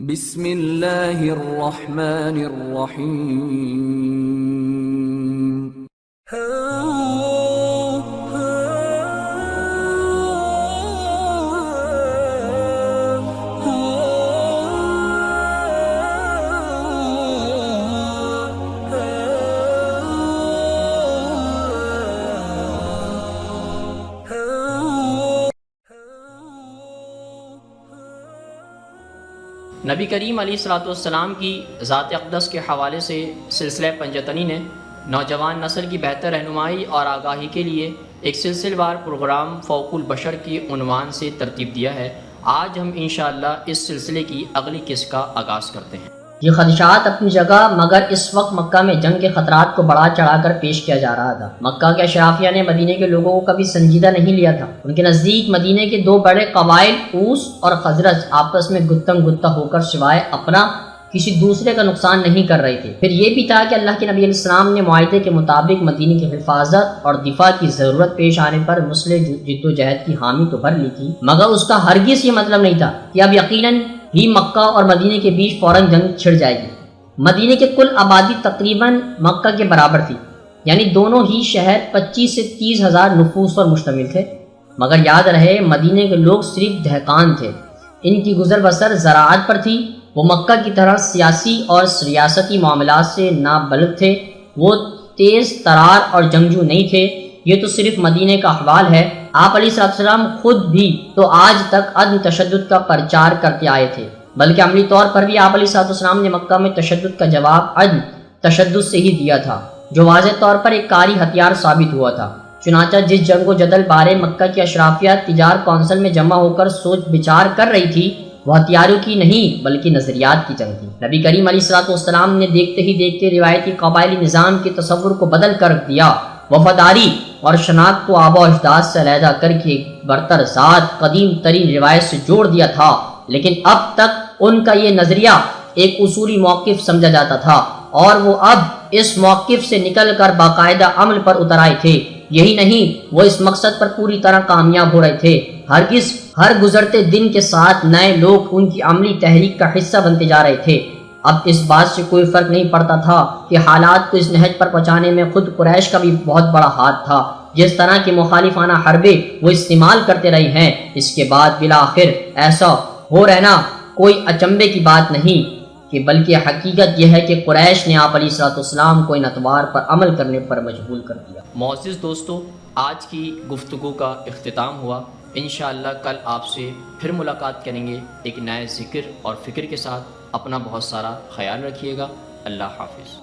بسم اللہ الرحمن الرحیم۔ نبی کریم علیہ الصلوۃ والسلام کی ذات اقدس کے حوالے سے سلسلہ پنجتنی نے نوجوان نسل کی بہتر رہنمائی اور آگاہی کے لیے ایک سلسلہ وار پروگرام فوق البشر کی عنوان سے ترتیب دیا ہے۔ آج ہم انشاءاللہ اس سلسلے کی اگلی قسط کا آغاز کرتے ہیں۔ یہ خدشات اپنی جگہ، مگر اس وقت مکہ میں جنگ کے خطرات کو بڑھا چڑھا کر پیش کیا جا رہا تھا۔ مکہ کے اشرافیہ نے مدینے کے لوگوں کو کبھی سنجیدہ نہیں لیا تھا۔ ان کے نزدیک مدینے کے دو بڑے قبائل اوس اور خزرج آپس میں گتم گتہ ہو کر سوائے اپنا کسی دوسرے کا نقصان نہیں کر رہے تھے۔ پھر یہ بھی تھا کہ اللہ کے نبی علیہ السلام نے معاہدے کے مطابق مدینے کی حفاظت اور دفاع کی ضرورت پیش آنے پر مسلح جدوجہد کی حامی تو بھر لی تھی، مگر اس کا ہرگز یہ مطلب نہیں تھا کہ اب یقیناً ہی مکہ اور مدینے کے بیچ فوراً جنگ چھڑ جائے گی۔ مدینے کے کل آبادی تقریباً مکہ کے برابر تھی، یعنی دونوں ہی شہر 25 سے 30 ہزار نفوس پر مشتمل تھے، مگر یاد رہے مدینے کے لوگ صرف دہقان تھے، ان کی گزر بسر زراعت پر تھی۔ وہ مکہ کی طرح سیاسی اور ریاستی معاملات سے نابلد تھے، وہ تیز ترار اور جنگجو نہیں تھے۔ یہ تو صرف مدینے کا احوال ہے، آپ علیہ السلام خود بھی تو آج تک عدم تشدد کا پرچار کرتے آئے تھے، بلکہ عملی طور پر بھی آپ علیہ السلام نے مکہ میں تشدد کا جواب عدم تشدد سے ہی دیا تھا، جو واضح طور پر ایک کاری ہتھیار ثابت ہوا تھا۔ چنانچہ جس جنگ و جدل بارے مکہ کی اشرافیہ تجار کونسل میں جمع ہو کر سوچ بچار کر رہی تھی، وہ ہتھیاروں کی نہیں بلکہ نظریات کی جنگ تھی۔ نبی کریم علیہ السلام نے دیکھتے ہی دیکھتے روایتی قبائلی نظام کے تصور کو بدل کر دیا۔ وفاداری اور شناخت کو آبا و اجداد سے علیحدہ کر کے برتر ذات قدیم ترین روایت سے جوڑ دیا تھا، لیکن اب تک ان کا یہ نظریہ ایک اصولی موقف سمجھا جاتا تھا، اور وہ اب اس موقف سے نکل کر باقاعدہ عمل پر اتر آئے تھے۔ یہی نہیں، وہ اس مقصد پر پوری طرح کامیاب ہو رہے تھے۔ ہر گزرتے دن کے ساتھ نئے لوگ ان کی عملی تحریک کا حصہ بنتے جا رہے تھے۔ اب اس بات سے کوئی فرق نہیں پڑتا تھا کہ حالات کو اس نہج پر پہنچانے میں خود قریش کا بھی بہت بڑا ہاتھ تھا۔ جس طرح کی مخالفانہ حربے وہ استعمال کرتے رہے ہیں، اس کے بعد بالآخر ایسا ہو رہنا کوئی اچنبے کی بات نہیں، کہ بلکہ حقیقت یہ ہے کہ قریش نے آپ علیہ السلام کو ان اطوار پر عمل کرنے پر مجبور کر دیا۔ معزز دوستو، آج کی گفتگو کا اختتام ہوا۔ انشاءاللہ کل آپ سے پھر ملاقات کریں گے ایک نئے ذکر اور فکر کے ساتھ۔ اپنا بہت سارا خیال رکھیے گا۔ اللہ حافظ۔